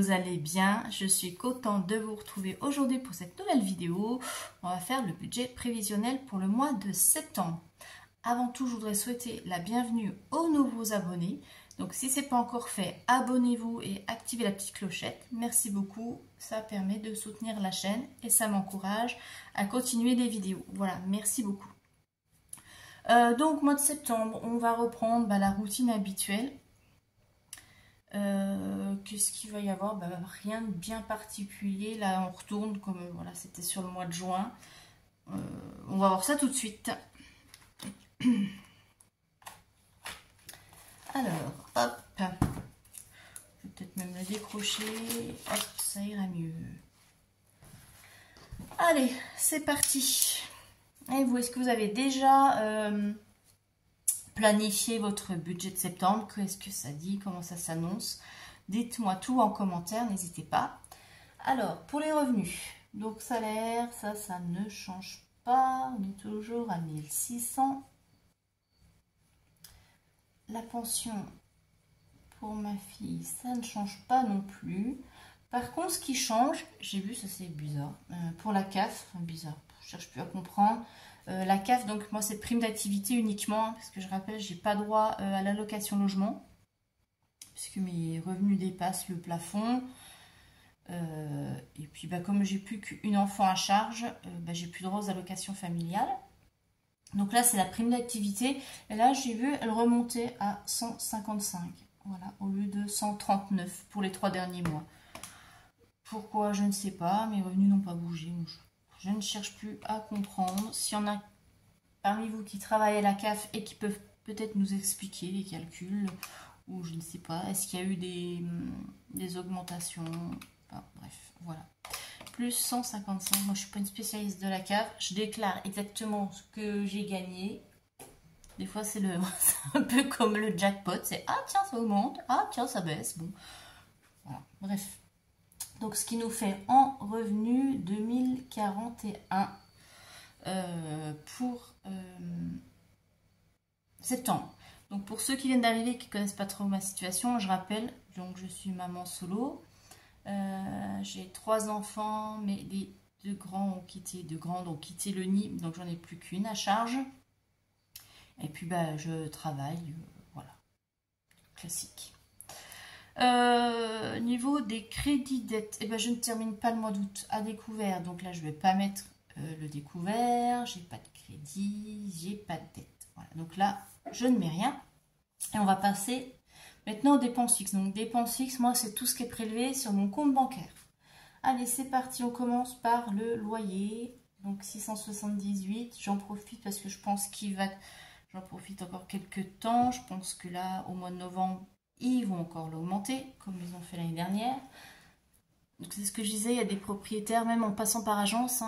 vous allez bien. Je suis contente de vous retrouver aujourd'hui pour cette nouvelle vidéo. On va faire le budget prévisionnel pour le mois de septembre. Avant tout, je voudrais souhaiter la bienvenue aux nouveaux abonnés. Donc si ce n'est pas encore fait, abonnez-vous et activez la petite clochette. Merci beaucoup, ça permet de soutenir la chaîne et ça m'encourage à continuer les vidéos. Voilà, merci beaucoup. Donc mois de septembre, on va reprendre la routine habituelle. Qu'est-ce qu'il va y avoir? Rien de bien particulier. Là, on retourne comme voilà, c'était sur le mois de juin. On va voir ça tout de suite. Alors, hop. Je vais peut-être même le décrocher. Hop, ça ira mieux. Allez, c'est parti. Et vous, est-ce que vous avez déjà planifié votre budget de septembre? Qu'est-ce que ça dit? Comment ça s'annonce? Dites-moi tout en commentaire, n'hésitez pas. Alors, pour les revenus, donc salaire, ça ne change pas. On est toujours à 1600. La pension pour ma fille, ça ne change pas non plus. Par contre, ce qui change, j'ai vu, ça c'est bizarre, pour la CAF, enfin, bizarre, je cherche plus à comprendre. La CAF, donc moi c'est prime d'activité uniquement, parce que je rappelle, j'ai pas droit à l'allocation logement, puisque mes revenus dépassent le plafond. Et puis comme j'ai plus qu'une enfant à charge, j'ai plus droit aux allocations familiales. Donc là c'est la prime d'activité, et là j'ai vu elle remonter à 155, voilà, au lieu de 139 pour les 3 derniers mois. Pourquoi, je ne sais pas, mes revenus n'ont pas bougé. Je ne cherche plus à comprendre. S'il y en a parmi vous qui travaillent à la CAF et qui peuvent peut-être nous expliquer les calculs, ou je ne sais pas, est-ce qu'il y a eu des augmentations, enfin, bref, voilà. Plus 155, moi je ne suis pas une spécialiste de la CAF, je déclare exactement ce que j'ai gagné. Des fois c'est un peu comme le jackpot, c'est ah tiens ça augmente, ah tiens ça baisse, bon, voilà, bref. Donc, ce qui nous fait en revenu 2041 pour septembre. Donc, pour ceux qui viennent d'arriver, qui ne connaissent pas trop ma situation, je rappelle, donc je suis maman solo. J'ai 3 enfants, mais les deux grands ont quitté le nid, donc j'en ai plus qu'une à charge. Et puis, je travaille, voilà, classique. Niveau des crédits dettes, je ne termine pas le mois d'août à découvert, donc là je vais pas mettre le découvert, j'ai pas de crédit, j'ai pas de dette, voilà, donc là je ne mets rien et on va passer maintenant aux dépenses fixes. Donc dépenses fixes, moi c'est tout ce qui est prélevé sur mon compte bancaire. Allez, c'est parti, on commence par le loyer, donc 678, j'en profite parce que je pense j'en profite encore quelques temps, je pense que là au mois de novembre ils vont encore l'augmenter, comme ils ont fait l'année dernière. Donc c'est ce que je disais, il y a des propriétaires, même en passant par agence,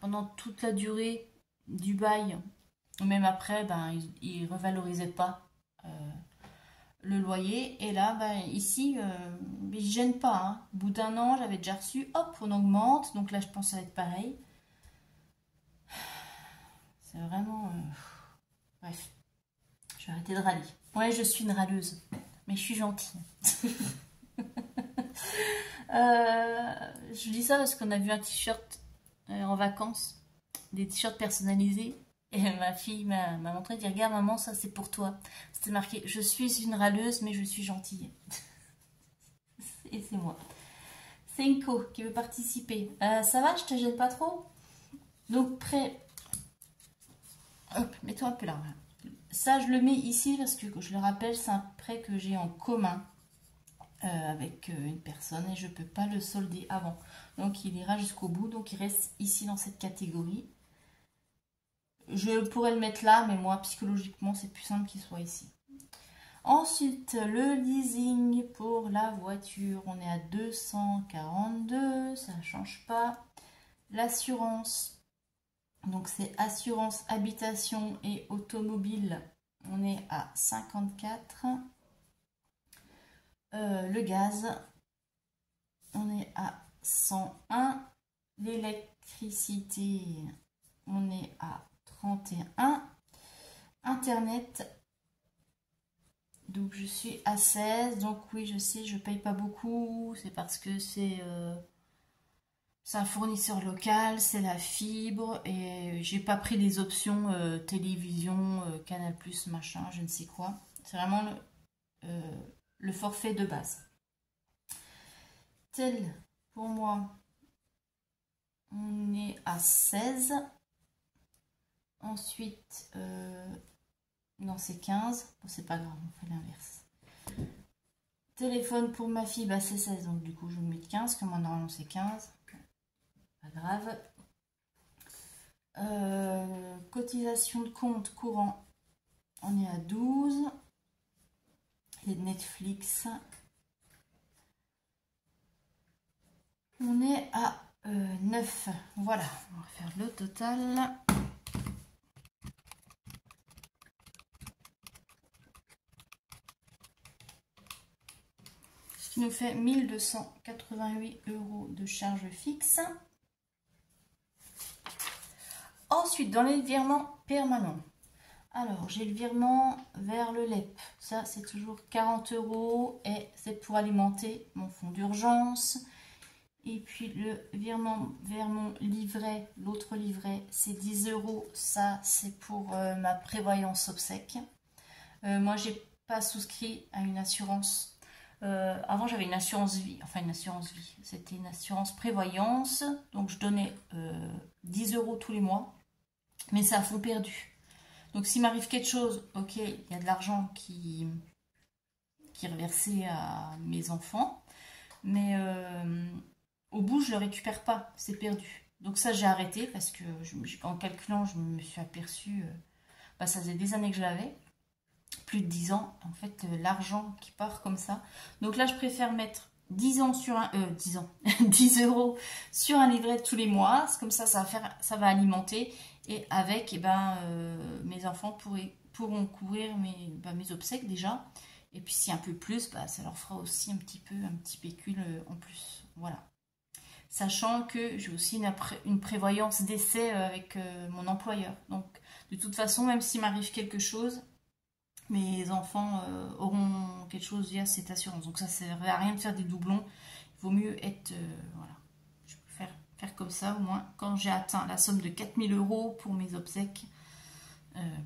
pendant toute la durée du bail, ou même après, ils ne revalorisaient pas le loyer. Et là, ici, ils ne gênent pas. Au bout d'un an, j'avais déjà reçu, hop, on augmente. Donc là, je pense que ça va être pareil. C'est vraiment... Bref, je vais arrêter de râler. Ouais, je suis une râleuse, mais je suis gentille. Je dis ça parce qu'on a vu un t-shirt en vacances, des t-shirts personnalisés, et ma fille m'a montré, dit regarde maman, ça c'est pour toi. C'était marqué, je suis une râleuse, mais je suis gentille. Et c'est moi. Senko qui veut participer. Ça va, je te gêne pas trop? Donc prêt. Hop, mets-toi un peu là. Ça, je le mets ici parce que, je le rappelle, c'est un prêt que j'ai en commun avec une personne et je ne peux pas le solder avant. Donc, il ira jusqu'au bout. Donc, il reste ici dans cette catégorie. Je pourrais le mettre là, mais moi, psychologiquement, c'est plus simple qu'il soit ici. Ensuite, le leasing pour la voiture. On est à 242, ça ne change pas. L'assurance. Donc c'est assurance habitation et automobile, on est à 54. Le gaz, on est à 101. L'électricité, on est à 31. Internet, Donc je suis à 16, donc oui je sais, je paye pas beaucoup, c'est parce que c'est un fournisseur local, c'est la fibre, et j'ai pas pris les options télévision, Canal+, machin, je ne sais quoi. C'est vraiment le forfait de base. Tel, pour moi, on est à 16. Ensuite, non c'est 15, bon, c'est pas grave, on fait l'inverse. Téléphone pour ma fille, bah, c'est 16, donc du coup je vais mettre 15, comme normalement c'est 15. Pas grave. Cotisation de compte courant, on est à 12. Et Netflix, on est à 9. Voilà, on va faire le total. Ce qui nous fait 1288 € de charge fixe. Ensuite, dans les virements permanents. Alors, j'ai le virement vers le LEP. Ça, c'est toujours 40 € et c'est pour alimenter mon fonds d'urgence. Et puis, le virement vers mon livret, l'autre livret, c'est 10 €. Ça, c'est pour ma prévoyance obsèque. Moi, j'ai pas souscrit à une assurance. Avant, j'avais une assurance vie. Enfin, une assurance vie. C'était une assurance prévoyance. Donc, je donnais 10 € tous les mois. Mais c'est à fond perdu. Donc s'il m'arrive quelque chose, ok, il y a de l'argent qui est reversé à mes enfants, mais au bout je ne le récupère pas, c'est perdu. Donc ça j'ai arrêté parce que en calculant je me suis aperçue, ça faisait des années que je l'avais, plus de 10 ans, en fait l'argent qui part comme ça. Donc là je préfère mettre 10 ans sur un, 10 ans, 10 € sur un livret tous les mois, comme ça ça va alimenter. Et avec, mes enfants pourront couvrir mes obsèques déjà. Et puis si un peu plus, ça leur fera aussi un petit pécule en plus. Voilà. Sachant que j'ai aussi une prévoyance d'essai avec mon employeur. Donc de toute façon, même s'il m'arrive quelque chose, mes enfants auront quelque chose via cette assurance. Donc ça ne sert à rien de faire des doublons. Il vaut mieux être... voilà. Faire comme ça au moins quand j'ai atteint la somme de 4000 € pour mes obsèques.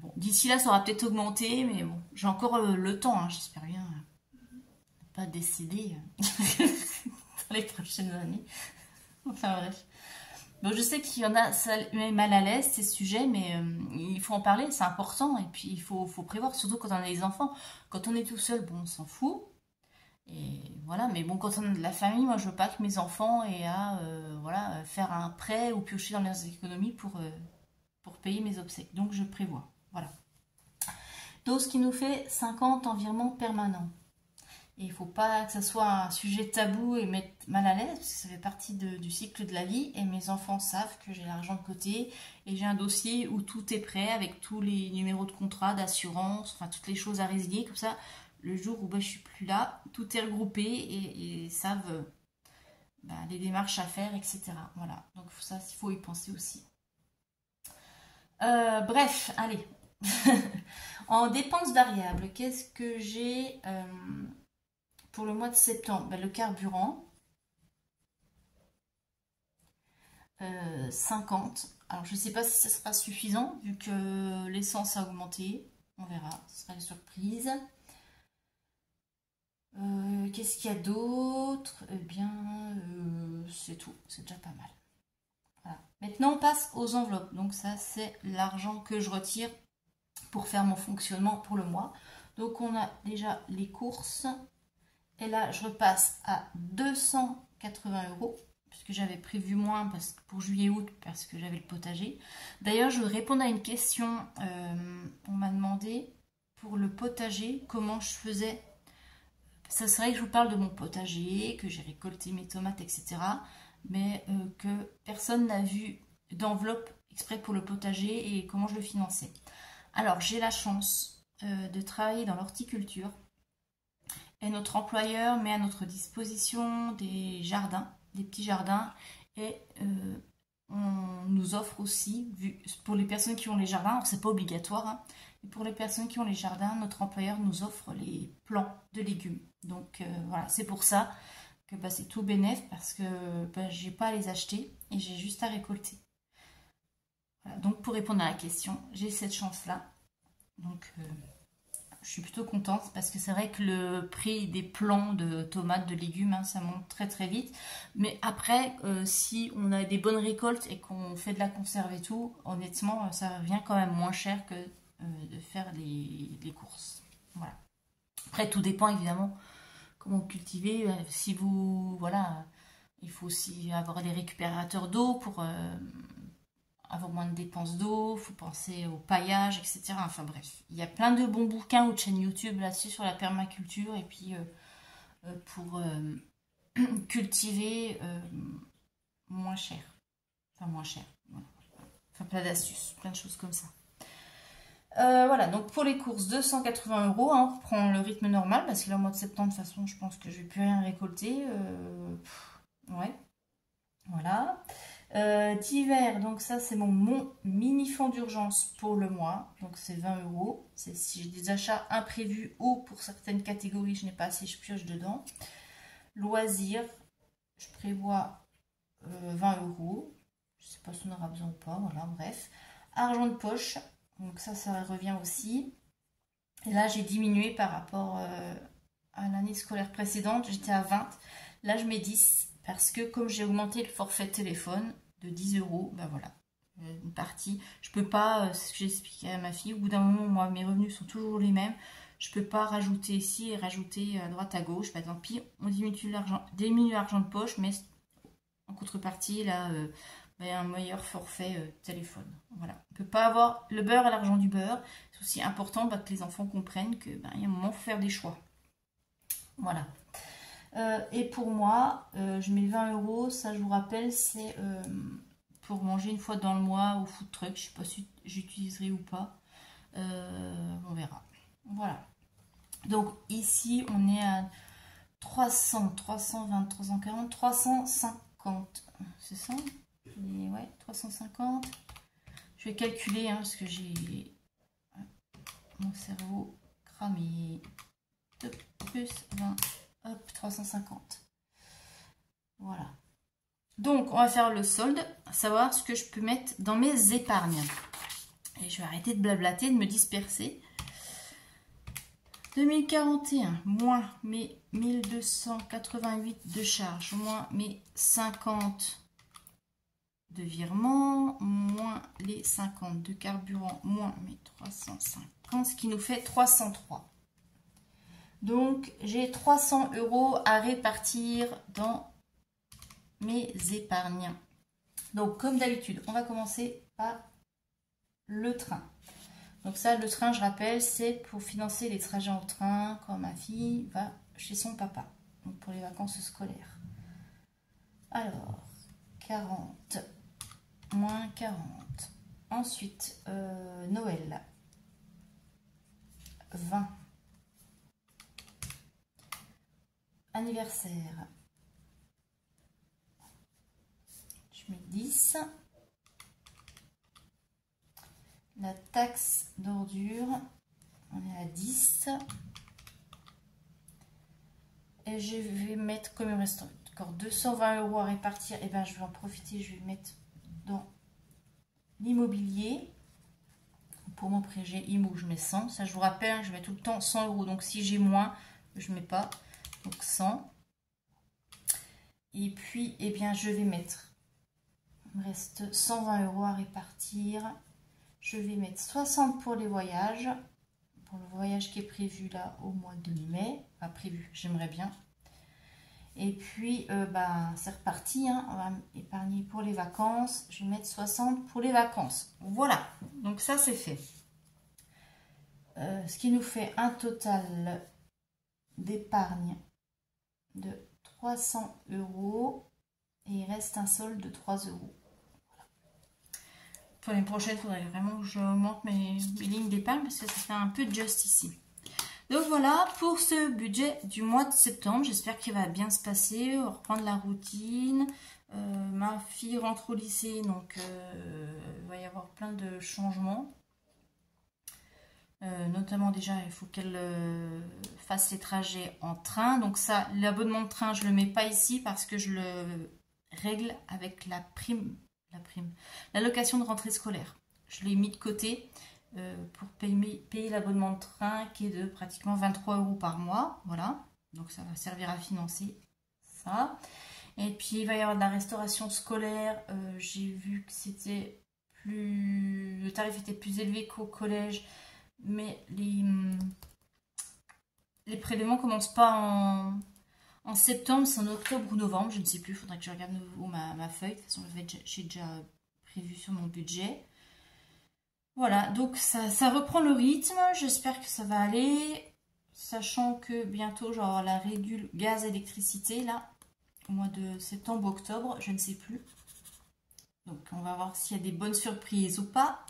Bon, d'ici là ça aura peut-être augmenté, mais bon, j'ai encore le temps, hein, j'espère bien pas décéder dans les prochaines années. Enfin bref. Bon, je sais qu'il y en a, ça met mal à l'aise ces sujets, mais il faut en parler, c'est important, et puis il faut prévoir, surtout quand on a des enfants. Quand on est tout seul, bon, on s'en fout. Et voilà, mais bon, quand on a de la famille, moi je veux pas que mes enfants aient à voilà, faire un prêt ou piocher dans leurs économies pour payer mes obsèques. Donc je prévois. Voilà. Donc ce qui nous fait 50 en virement permanent. Et il ne faut pas que ça soit un sujet tabou et mettre mal à l'aise, parce que ça fait partie du cycle de la vie. Et mes enfants savent que j'ai l'argent de côté et j'ai un dossier où tout est prêt avec tous les numéros de contrat, d'assurance, enfin toutes les choses à résilier. Comme ça, le jour où je ne suis plus là, tout est regroupé et savent les démarches à faire, etc. Voilà, donc ça, il faut y penser aussi. Bref, allez. En dépenses variables, qu'est-ce que j'ai pour le mois de septembre? Le carburant, 50. Alors, je ne sais pas si ça sera suffisant, vu que l'essence a augmenté. On verra, ce sera une surprise. Qu'est-ce qu'il y a d'autre? Eh bien, c'est tout. C'est déjà pas mal. Voilà. Maintenant, on passe aux enveloppes. Donc ça, c'est l'argent que je retire pour faire mon fonctionnement pour le mois. Donc, on a déjà les courses. Et là, je repasse à 280 €, puisque j'avais prévu moins pour juillet-août, parce que j'avais le potager. D'ailleurs, je vais répondre à une question. On m'a demandé pour le potager, comment je faisais. Ça serait que je vous parle de mon potager, que j'ai récolté mes tomates, etc. Mais que personne n'a vu d'enveloppe exprès pour le potager et comment je le finançais. Alors, j'ai la chance de travailler dans l'horticulture. Et notre employeur met à notre disposition des jardins, des petits jardins. Et on nous offre aussi, pour les personnes qui ont les jardins, alors c'est pas obligatoire, hein, Et pour les personnes qui ont les jardins, notre employeur nous offre les plants de légumes. Donc voilà, c'est pour ça que bah, c'est tout bénef parce que bah, j'ai pas à les acheter et j'ai juste à récolter. Voilà, donc pour répondre à la question, j'ai cette chance-là. Donc je suis plutôt contente parce que c'est vrai que le prix des plants de tomates, de légumes, hein, ça monte très très vite. Mais après, si on a des bonnes récoltes et qu'on fait de la conserve et tout, honnêtement, ça revient quand même moins cher que de faire les courses. Voilà. Après, tout dépend évidemment comment cultiver. Si vous, voilà, il faut aussi avoir des récupérateurs d'eau pour avoir moins de dépenses d'eau, il faut penser au paillage, etc. Enfin bref, il y a plein de bons bouquins ou de chaînes YouTube là-dessus sur la permaculture et puis pour cultiver moins cher. Enfin moins cher, voilà. Enfin plein d'astuces, plein de choses comme ça. Voilà, donc pour les courses, 280 €, hein, on prend le rythme normal parce que là, au mois de septembre, de toute façon, je pense que je vais plus rien récolter. Ouais, voilà. D'hiver, donc ça c'est mon mini fonds d'urgence pour le mois, donc c'est 20 €. C'est si j'ai des achats imprévus ou pour certaines catégories je n'ai pas assez, je pioche dedans. Loisirs, je prévois 20 €. Je sais pas si on aura besoin ou pas, voilà, bref. Argent de poche, donc ça revient aussi. Et là j'ai diminué par rapport à l'année scolaire précédente, j'étais à 20. Là je mets 10 parce que comme j'ai augmenté le forfait téléphone de 10 €, ben voilà, une partie. Je peux pas, ce que j'ai expliqué à ma fille, au bout d'un moment, moi mes revenus sont toujours les mêmes. Je peux pas rajouter ici et rajouter à droite à gauche. Bah tant pis, on diminue l'argent de poche, mais en contrepartie, là, un meilleur forfait téléphone. Voilà. On ne peut pas avoir le beurre à l'argent du beurre. C'est aussi important que les enfants comprennent qu'il y a un moment, il faut faire des choix. Voilà. Et pour moi, je mets 20 €. Ça, je vous rappelle, c'est pour manger une fois dans le mois au food truck. Je ne sais pas si j'utiliserai ou pas. On verra. Voilà. Donc ici, on est à 300, 320, 340, 350. C'est ça? Et ouais, 350. Je vais calculer hein, parce que j'ai mon cerveau cramé. Plus 20, hop, 350. Voilà. Donc, on va faire le solde, savoir ce que je peux mettre dans mes épargnes. Et je vais arrêter de blablater, de me disperser. 2041, moins mes 1288 de charges, moins mes 50 de virement, moins les 50 de carburant, moins mes 350, ce qui nous fait 303. Donc, j'ai 300 € à répartir dans mes épargnes. Donc, comme d'habitude, on va commencer par le train. Donc ça, le train, je rappelle, c'est pour financer les trajets en train quand ma fille va chez son papa. Donc pour les vacances scolaires. Alors, 40, moins 40. Ensuite, Noël, 20. Anniversaire, je mets 10. La taxe d'ordure, on est à 10. Et je vais mettre, comme il me reste encore 220 € à répartir, et bien je vais en profiter, je vais mettre dans l'immobilier. Pour mon projet IMO, je mets 100. Ça, je vous rappelle, je mets tout le temps 100 €. Donc si j'ai moins, je ne mets pas. Donc 100. Et puis, eh bien, je vais mettre, il me reste 120 € à répartir. Je vais mettre 60 pour les voyages. Pour le voyage qui est prévu là au mois de mai. Pas prévu, j'aimerais bien. Et puis, c'est reparti. Hein. On va épargner pour les vacances. Je vais mettre 60 pour les vacances. Voilà. Donc ça, c'est fait. Ce qui nous fait un total d'épargne de 300 €. Et il reste un solde de 3 €. Pour l'année prochaine, il faudrait vraiment que j'augmente mes lignes d'épargne parce que ça fait un peu de just ici. Donc voilà pour ce budget du mois de septembre. J'espère qu'il va bien se passer. On va reprendre la routine. Ma fille rentre au lycée, donc il va y avoir plein de changements. Notamment déjà, il faut qu'elle fasse ses trajets en train. Donc ça, l'abonnement de train, je ne le mets pas ici parce que je le règle avec la prime, l'allocation de rentrée scolaire. Je l'ai mis de côté pour payer l'abonnement de train qui est de pratiquement 23 € par mois. Voilà, donc ça va servir à financer ça. Et puis il va y avoir de la restauration scolaire. J'ai vu que le tarif était plus élevé qu'au collège, mais les prélèvements commencent pas en septembre, c'est en octobre ou novembre, je ne sais plus. Il faudrait que je regarde ma feuille. De toute façon, j'ai déjà prévu sur mon budget. Voilà, donc ça reprend le rythme. J'espère que ça va aller. Sachant que bientôt, j'aurai la régule gaz-électricité, là, au mois de septembre ou octobre, je ne sais plus. Donc, on va voir s'il y a des bonnes surprises ou pas.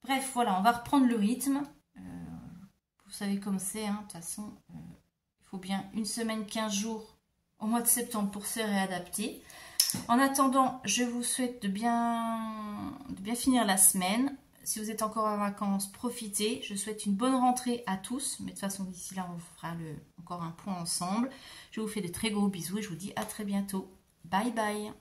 Bref, voilà, on va reprendre le rythme. Vous savez comme c'est, hein, de toute façon, il faut bien une semaine, 15 jours au mois de septembre pour se réadapter. En attendant, je vous souhaite de bien finir la semaine. Si vous êtes encore en vacances, profitez. Je souhaite une bonne rentrée à tous. Mais de toute façon, d'ici là, on fera encore un point ensemble. Je vous fais de très gros bisous et je vous dis à très bientôt. Bye bye.